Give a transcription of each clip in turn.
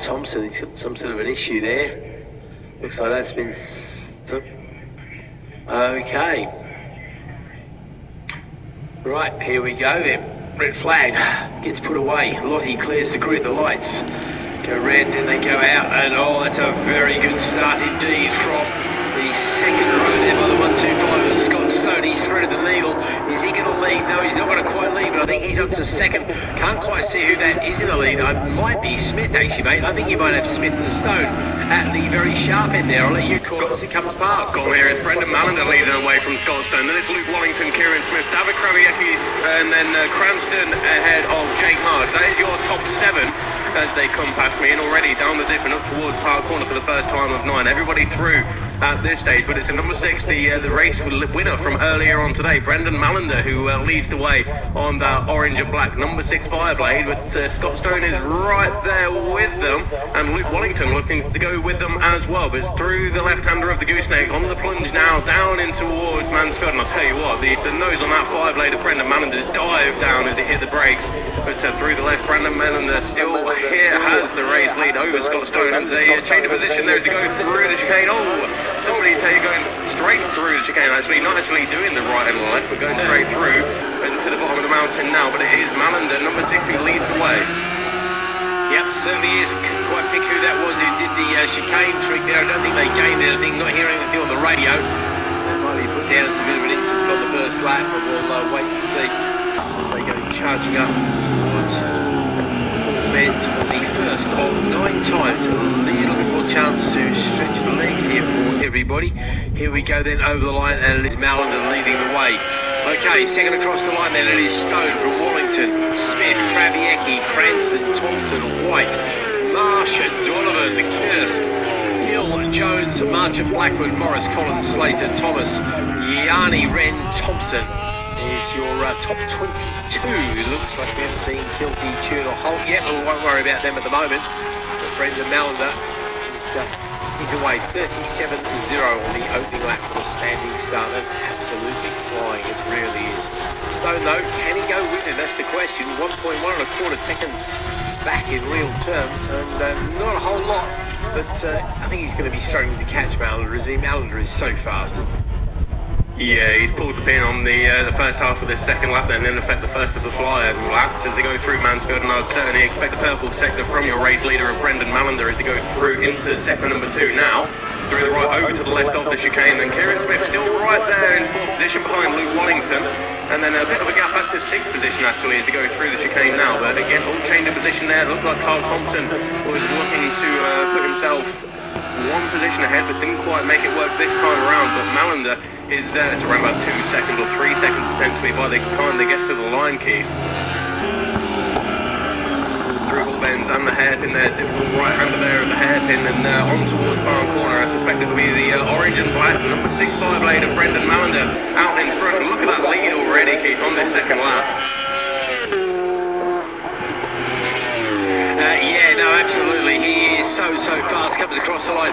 Thompson, he's got some sort of an issue there. Looks like that's been... Okay. Right, here we go then. Red flag gets put away. Lottie clears the grid, the lights go red, then they go out, and oh, that's a very good start indeed from the second row there by the 1-2-5 of Scott Stone. He's threaded the needle. Is he going to lead? No, he's not going to quite lead, but I think he's up to second. Can't quite see who that is in the lead. It might be Smith, actually, mate. I think you might have Smith and Stone at the very sharp end there. I'll let you call it as it comes past. Got here is Brendan Mallender leading away from Scott Stone. Then it's Luke Wallington, Kieran Smith, David Kraviecki, and then Cranston ahead of Jake Marsh. That is your top 7 as they come past me, and already down the dip and up towards Park Corner for the first time of 9. Everybody through at this stage, but it's a number 6, the race winner from earlier on today, Brendan Mallender, who leads the way on that orange and black number 6 Fireblade, but Scott Stone is right there with them, and Luke Wallington looking to go with them as well. But it's through the left-hander of the gooseneck on the plunge now, down in towards Mansfield, and I'll tell you what, the nose on that Fireblade of Brendan Mallender's dived down as it hit the brakes, but through the left, Brendan Mallender still here has the race lead over Scott Stone, and they change of position there as they go through the chicane. Somebody going straight through the chicane, actually, not necessarily doing the right and left, but going straight through into the bottom of the mountain now. But it is Mallender, number 6, who leads the way. Yep, certainly is. Couldn't quite pick who that was who did the chicane trick there. I don't think they gained anything, not hearing anything on the radio. That might be put down as a bit of an incident on the first lap, but we'll wait to see as they go charging up towards meant on the first of 9 times. A little bit more chance to stretch the legs here for everybody. Here we go then over the line, and it is Mallender leading the way. Okay, second across the line then it is Stone from Wallington, Smith, Kraviecki, Cranston, Thompson, White, Marshall, Donovan, Kursk, Hill, Jones, Marchant, Blackwood, Morris, Collins, Slater, Thomas, Yanni, Wren, Thompson is your top 22. It looks like we haven't seen Kilty, Tune or Holt yet, but we won't worry about them at the moment. But Brendan Mallender is away 37-0 on the opening lap for a standing start. That's absolutely flying, it really is. Stone though, can he go with him? That's the question. 1.125 seconds back in real terms, and not a whole lot, but I think he's going to be struggling to catch Mallender, as Mallender is so fast. Yeah, he's pulled the pin on the first half of this second lap, then in effect the first of the flyer laps as they go through Mansfield, and I'd certainly expect the purple sector from your race leader of Brendan Mallender as they go through into sector number 2 now. Through the right over to the left of the chicane, and Kieran Smith still right there in 4th position behind Luke Wallington, and then a bit of a gap back to 6th position actually as they go through the chicane now, but again all change of position there. It looked like Carl Thompson was looking to put himself 1 position ahead, but didn't quite make it work this time around. But Mallender is it's around about 2 seconds or 3 seconds potentially by the time they get to the line, Keith. Through all bends and the hairpin there, difficult right-hander there at the hairpin, and on towards Barn Corner. I suspect it will be the orange and black number 6 Fireblade of Brendan Mallender out in front. And look at that lead already, Keith, on this second lap. Yeah, no, absolutely. He is so fast. Comes across the line.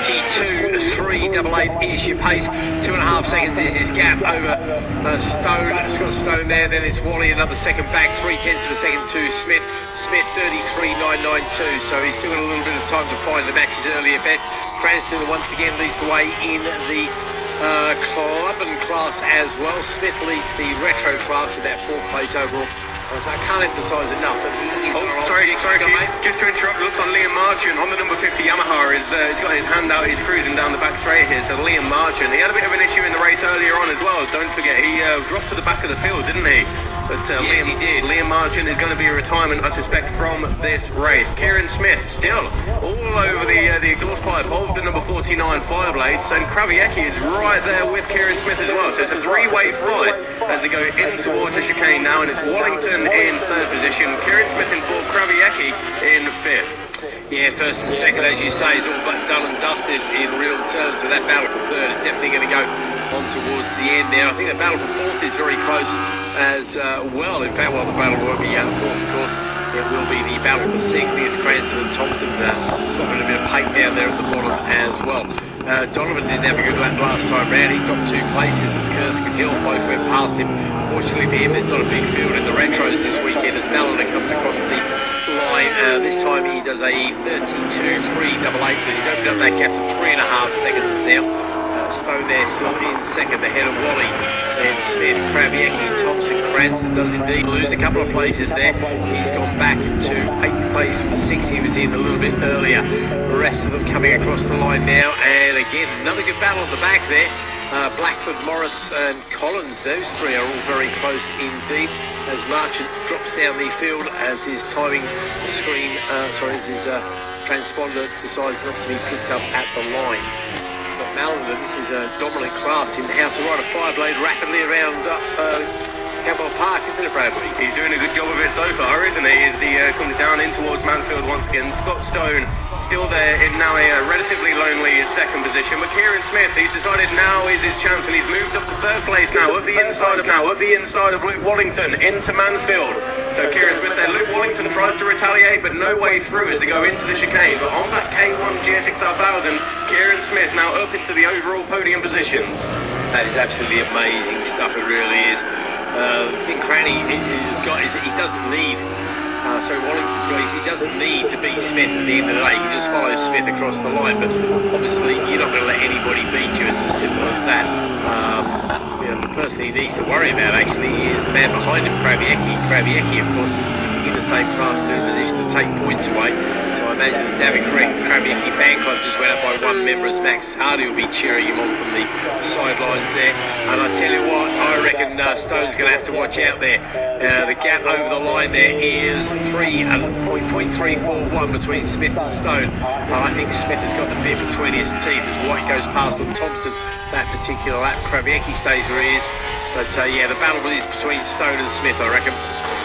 32.388 is your pace. 2.5 seconds is his gap over Stone. Scott Stone there. Then it's Wally another second back. 0.3 of a second to Smith. Smith 33.992. So he's still got a little bit of time to find the match's earlier best. Cranston once again leads the way in the club and class as well. Smith leads the retro class in that 4th place overall. So I can't emphasise enough that he is sorry, just to interrupt, it looks like Liam Marchant on the number 50 Yamaha he's got his hand out, he's cruising down the back straight here. So Liam Marchant, he had a bit of an issue in the race earlier on as well. Don't forget, he dropped to the back of the field, didn't he? But yes, he did. Liam Marchant is going to be a retirement, I suspect, from this race. Kieran Smith still all over the exhaust pipe of the number 49 Fireblades, and Kraviecki is right there with Kieran Smith as well. So it's a 3-way fight as they go in towards the chicane now, and it's Wallington in 3rd position, Kieran Smith in 4th, Kraviecki in 5th. Yeah, 1st and 2nd, as you say, is all but done and dusted in real terms. So that battle for 3rd is definitely going to go on towards the end there. I think the battle for 4th is very close as well. In fact, while the battle won't be out 4th, of course, it will be the battle for 6th against Cranston and Thompson. Swapping a bit of paint down there at the bottom as well. Donovan didn't have a good lap last time round. He dropped 2 places as Kursk and Hill both went past him. Fortunately for him, there's not a big field in the retros this weekend as Mallender comes across the line. This time he does a 32.388, but he's opened up that gap to 3.5 seconds now. Stone there still in second ahead of Wally. Then Smith, Kraviecki, Thompson, Cranston does indeed lose a couple of places there. He's gone back to 8th place from the 6th he was in a little bit earlier. The rest of them coming across the line now, and again another good battle at the back there. Blackford, Morris and Collins, those three are all very close indeed, as Marchant drops down the field as his timing screen, as his transponder decides not to be picked up at the line. But Malander, this is a dominant class in how to ride a five-blade rapidly around Cadwell Park, isn't it, Bradley? He's doing a good job of it so far, isn't he? As he comes down in towards Mansfield once again. Scott Stone still there in now a relatively lonely second position, but Kieran Smith, he's decided now is his chance, and he's moved up to third place now, up the inside of Luke Wallington into Mansfield. So Kieran Smith there, Luke Wallington tries to retaliate, but no way through as they go into the chicane. But on that K1 GSX-R1000, Kieran Smith now up into the overall podium positions. That is absolutely amazing stuff, it really is. The thing Cranny has got is that he doesn't need, Wallington's got is he doesn't need to beat Smith at the end of the day. He can just follow Smith across the line, but obviously you're not going to let anybody beat you. It's as simple as that. The person he needs to worry about actually is the man behind him, Kraviecki. Kraviecki, of course, is in the same class and in a position to take points away. So I imagine the David Kraviecki fan club just went up by one member, as Max Hardy will be cheering him on from the sidelines there. And I tell you what, I reckon Stone's going to have to watch out there. The gap over the line there is 3.341 between Smith and Stone. I think Smith has got the bit between his teeth as White goes past on Thompson that particular lap. Kraviecki stays where he is. But yeah, the battle is between Stone and Smith, I reckon.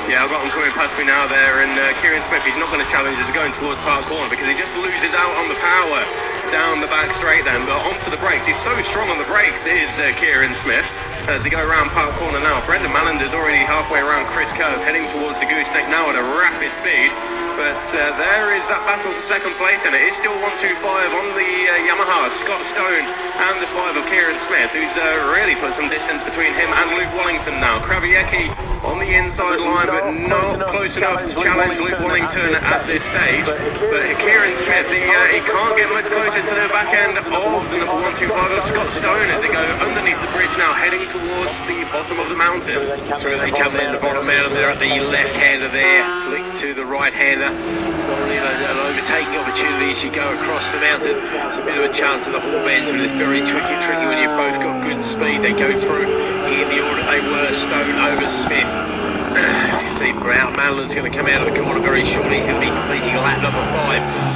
Yeah, I've got him coming past me now there, and Kieran Smith, he's not going to challenge as going towards Park Corner because he just loses out on the power down the back straight then, but onto the brakes. He's so strong on the brakes, is Kieran Smith. As they go around Park Corner now, Brendan Mallander's already halfway around Chris Curve, heading towards the gooseneck now at a rapid speed. But there is that battle for second place, and it is still 1-2-5 on the Yamaha. Scott Stone and the 5 of Kieran Smith, who's really put some distance between him and Luke Wallington now. Kraviecki on the inside line, but not close enough to challenge Luke Wallington at this stage. But Kieran Smith, he can't get much closer to the back end of the number 125 of Scott Stone as they go underneath the bridge now, heading towards the bottom of the mountain. So they come in the bottom mountain there at the left-hander there, flick to the right-hander. It's not really an overtaking opportunity as you go across the mountain. It's a bit of a chance of the hall bends, but it's very tricky when you've both got good speed. They go through in the order they were, Stone over Smith. You see Brown Madelin's going to come out of the corner very shortly. He's going to be completing lap number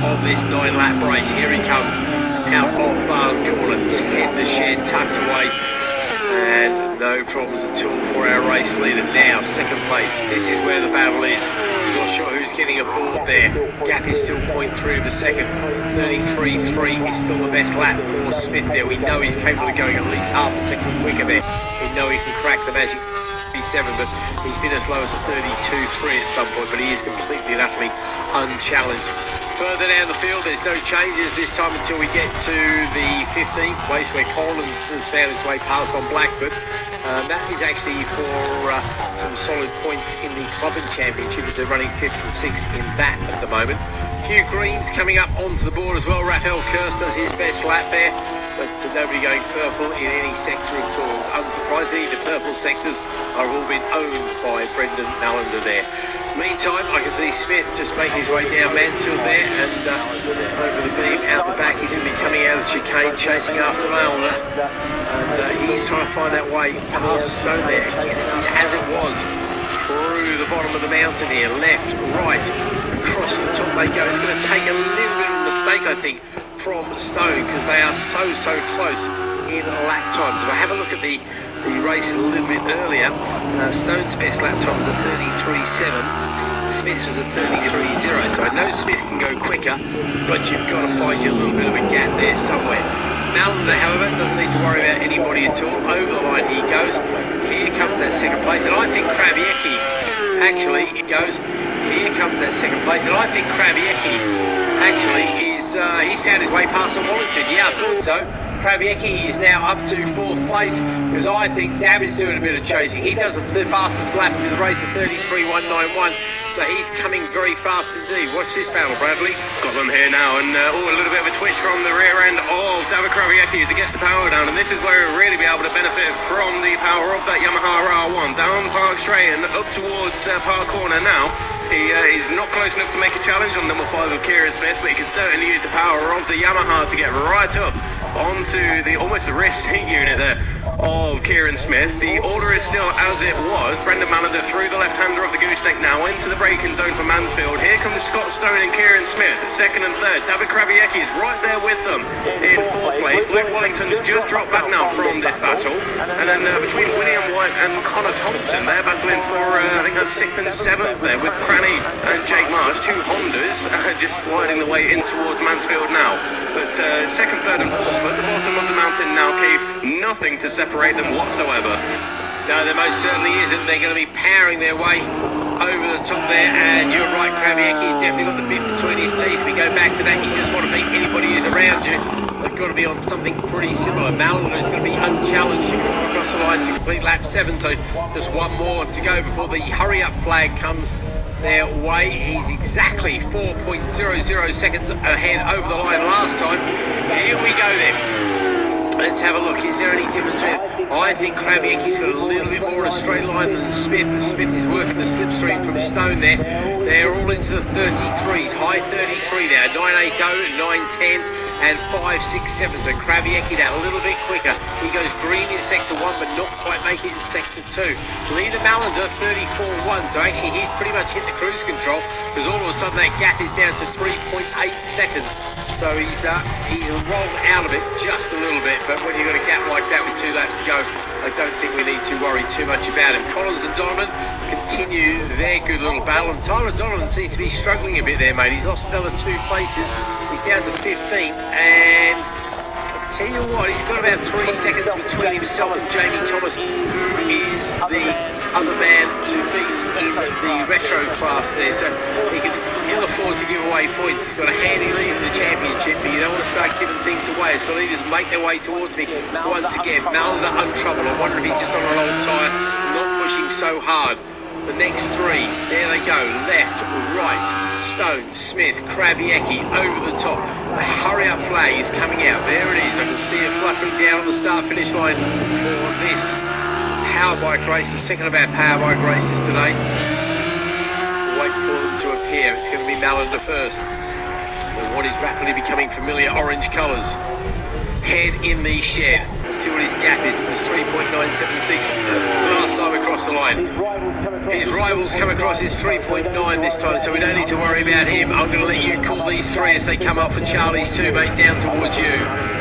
5 of this 9-lap race. Here he comes out of Barn Corner, 10 the shed tucked away. And no problems at all for our race leader now, second place. This is where the battle is. Not sure who's getting aboard there. Gap is still 0.3 of a second. 33.3 is still the best lap for Smith there. We know he's capable of going at least half a second quicker there. We know he can crack the magic 37, but he's been as low as a 32.3 at some point, but he is completely and utterly unchallenged. Further down the field, there's no changes this time until we get to the 15th place where Collins has found his way past on Blackford. That is actually for some solid points in the Clubbing Championship as they're running 5th and 6th in that at the moment. A few greens coming up onto the board as well. Raphael Kirst does his best lap there, but nobody going purple in any sector at all. Unsurprisingly, the purple sectors are all been owned by Brendan Malander there. Meantime, I can see Smith just making his way down Mansfield there, and over the beam out the back, he's going to be coming out of chicane, chasing after Malander, and he's trying to find that way past Stone there. Again, as it was, through the bottom of the mountain here, left, right, across the top they go. It's going to take a little bit of a mistake, I think, from Stone, because they are so close in lap times. If I have a look at the race a little bit earlier, Stone's best lap time was a 33.7. Smith's was a 33.0, so I know Smith can go quicker, but you've got to find you a little bit of a gap there somewhere. Malander, however, doesn't need to worry about anybody at all. Over the line he goes. Here comes that second place, and I think Kraviecki actually goes. Here comes that second place, and I think Kraviecki actually is, he's found his way past Wallington. Yeah, I thought so. Kraviecki is now up to 4th place because I think David's doing a bit of chasing. He does the fastest lap of the race at 33.191. So he's coming very fast indeed. Watch this battle, Bradley. Got them here now, and a little bit of a twitch from the rear end of David Krawiecki as he gets the power down, and this is where he'll really be able to benefit from the power of that Yamaha R1. Down Park Straight and up towards Park Corner now. He's not close enough to make a challenge on number 5 of Kieran Smith, but he can certainly use the power of the Yamaha to get right up onto the almost the rear seat unit there of Kieran Smith. The order is still as it was. Brendan Mallender through the left-hander of the gooseneck now into the braking zone for Mansfield. Here comes Scott Stone and Kieran Smith at 2nd and 3rd. David Krawiecki is right there with them in 4th place. Luke Wellington's just dropped back now from this battle. And then between William White and Connor Thompson, they're battling for, I think that's 6th and 7th there with Cranny and Jake Marsh, 2 Hondas, just sliding the way in towards Mansfield now. But 2nd, 3rd and 4th at the bottom of the mountain now, Keith. Nothing to separate them whatsoever. No, there most certainly isn't. They're going to be powering their way over the top there, and you're right, Krawiecki's definitely got the bit between his teeth. We go back to that, you just want to beat anybody who's around you. They've got to be on something pretty similar. Mallender is going to be unchallenged across the line to complete lap 7, so just one more to go before the hurry-up flag comes their way. He's exactly 4.00 seconds ahead over the line last time. Here we go then. Let's have a look. Is there any difference here? I think Krawiecki's got a little bit more of a straight line than Smith. Smith is working the slipstream from Stone there. They're all into the 33s, high 33 now, 980, 910 and 567. So Krawiecki that a little bit quicker. He goes green in sector 1 but not quite making it in sector 2. Leader Mallender 34.1. So actually he's pretty much hit the cruise control because all of a sudden that gap is down to 3.8 seconds. So he's rolled out of it just a little bit, but when you've got a gap like that with 2 laps to go, I don't think we need to worry too much about him. Collins and Donovan continue their good little battle, and Tyler Donovan seems to be struggling a bit there, mate. He's lost another 2 places. He's down to 15th, and I'll tell you what, he's got about 3 seconds between himself and Jamie Thomas, who is the other man to beat in the retro class there, so he can ill afford to give away points. He's got a handy lead in the championship, but you don't want to start giving things away as the leaders make their way towards me once again. Mallender untroubled. I wonder if he's just on an old tyre, not pushing so hard. The next 3, there they go, left, right, Stone, Smith, Krawiecki over the top. The hurry-up flag is coming out. There it is. I can see it fluttering down on the start-finish line for this Powerbike race, the second of our Powerbike races today. Wait for them to appear. It's going to be Mallender first. And what is rapidly becoming familiar orange colours. Head in the shed. Let's see what his gap is. It was 3.976 last time across the line. His rivals come across his 3.9 this time, so we don't need to worry about him. I'm going to let you call these 3 as they come up for Charlie's 2, mate, down towards you.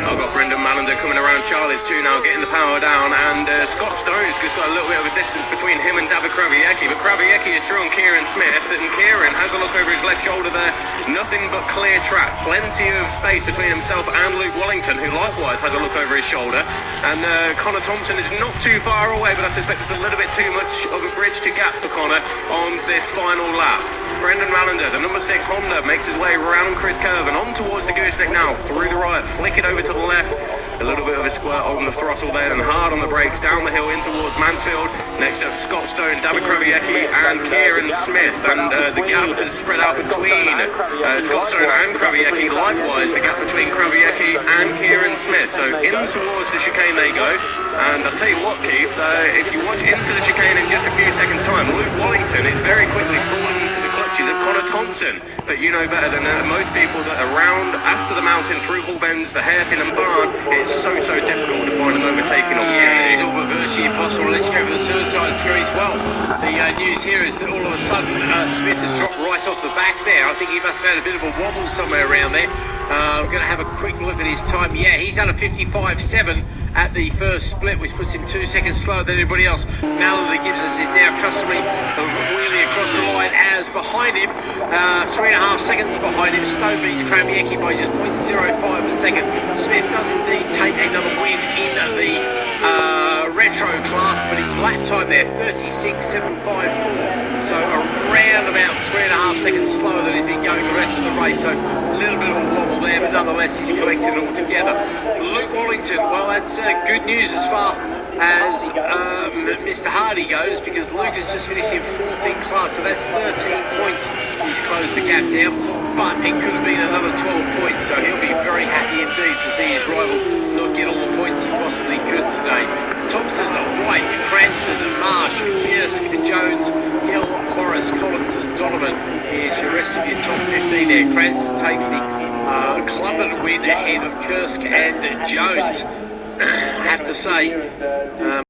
I've got Brendan Mallender coming around Charlie's 2 now, getting the power down, and Scott Stone's just got a little bit of a distance between him and David Krawiecki, but Krawiecki is through on Kieran Smith, and Kieran has a look over his left shoulder there. Nothing but clear track, plenty of space between himself and Luke Wellington, who likewise has a look over his shoulder, and Connor Thompson is not too far away, but I suspect it's a little bit too much of a bridge to gap for Connor on this final lap. Brendan Mallender, the number 6 Honda, makes his way round Chris Curve and on towards the gooseneck now, through the right, flick it over to the left. A little bit of a squirt on the throttle there and hard on the brakes, down the hill in towards Mansfield. Next up, Scott Stone, David Krawiecki and Kieran Smith, and the gap is spread out between Scott Stone and Krawiecki. Likewise, the gap between Krawiecki and Kieran Smith. So in towards the chicane they go. And I'll tell you what, Keith, if you watch into the chicane in just a few seconds' time, Luke Wellington is very quickly falling into the clutches of Connor Thompson. But you know better than most people that are round after the mountain through Hall Bends, the hairpin and barn, it's so difficult to find an overtaking opportunity. Yeah, it's all but virtually impossible. Let's go for the suicide screens. Well, the news here is that all of a sudden Smith has dropped right off the back there. I think he must have had a bit of a wobble somewhere around there. I'm going to have a quick look at his time. Yeah, he's done a 55.7 at the first split, which puts him 2 seconds slower than everybody else. Mallender gives us his now customary wheelie across the line as behind him, 3.5 seconds behind him. Stone beats Krawiecki by just 0.05 a second. Smith does indeed take another win in the retro class, but his lap time there, 36.754. So around about 3.5 seconds slower than he's been going the rest of the race. So a little bit of a wobble there, but nonetheless he's collected it all together. Luke Wellington, well, that's good news as far as Mr. Hardy goes, because Luke has just finished in 4th in class, so that's 13 points. He's closed the gap down, but it could have been another 12 points, so he'll be very happy indeed to see his rival not get all the points he possibly could today. Thompson, White, Cranston, Marsh, Pierce, Jones, Hill, Morris, Collins and Donovan. Here's your rest of your top 15 there. Cranston takes the clubber win ahead of Kursk and Jones. I have to say,